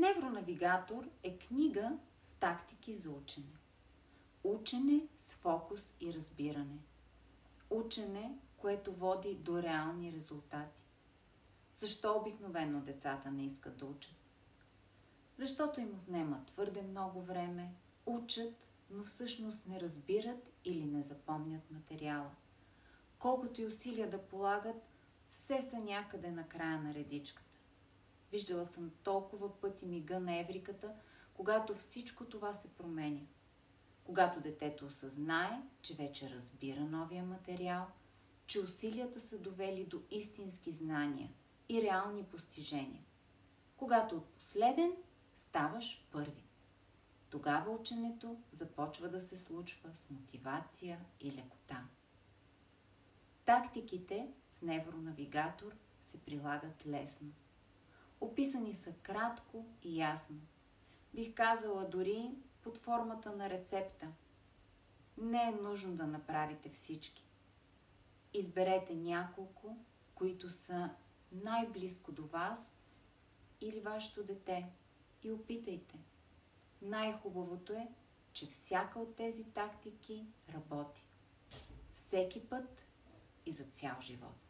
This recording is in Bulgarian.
Невронавигатор е книга с тактики за учене. Учене с фокус и разбиране. Учене, което води до реални резултати. Защо обикновено децата не искат да учат? Защото им отнема твърде много време, учат, но всъщност не разбират или не запомнят материала. Колкото и усилия да полагат, все са някъде на края на редичката. Виждала съм толкова пъти мига на евриката, когато всичко това се променя. Когато детето осъзнае, че вече разбира новия материал, че усилията са довели до истински знания и реални постижения. Когато от последен ставаш първи. Тогава ученето започва да се случва с мотивация и лекота. Тактиките в Невронавигатор се прилагат лесно. Описани са кратко и ясно. Бих казала дори под формата на рецепта. Не е нужно да направите всички. Изберете няколко, които са най-близко до вас или вашето дете и опитайте. Най-хубавото е, че всяка от тези тактики работи. Всеки път и за цял живот.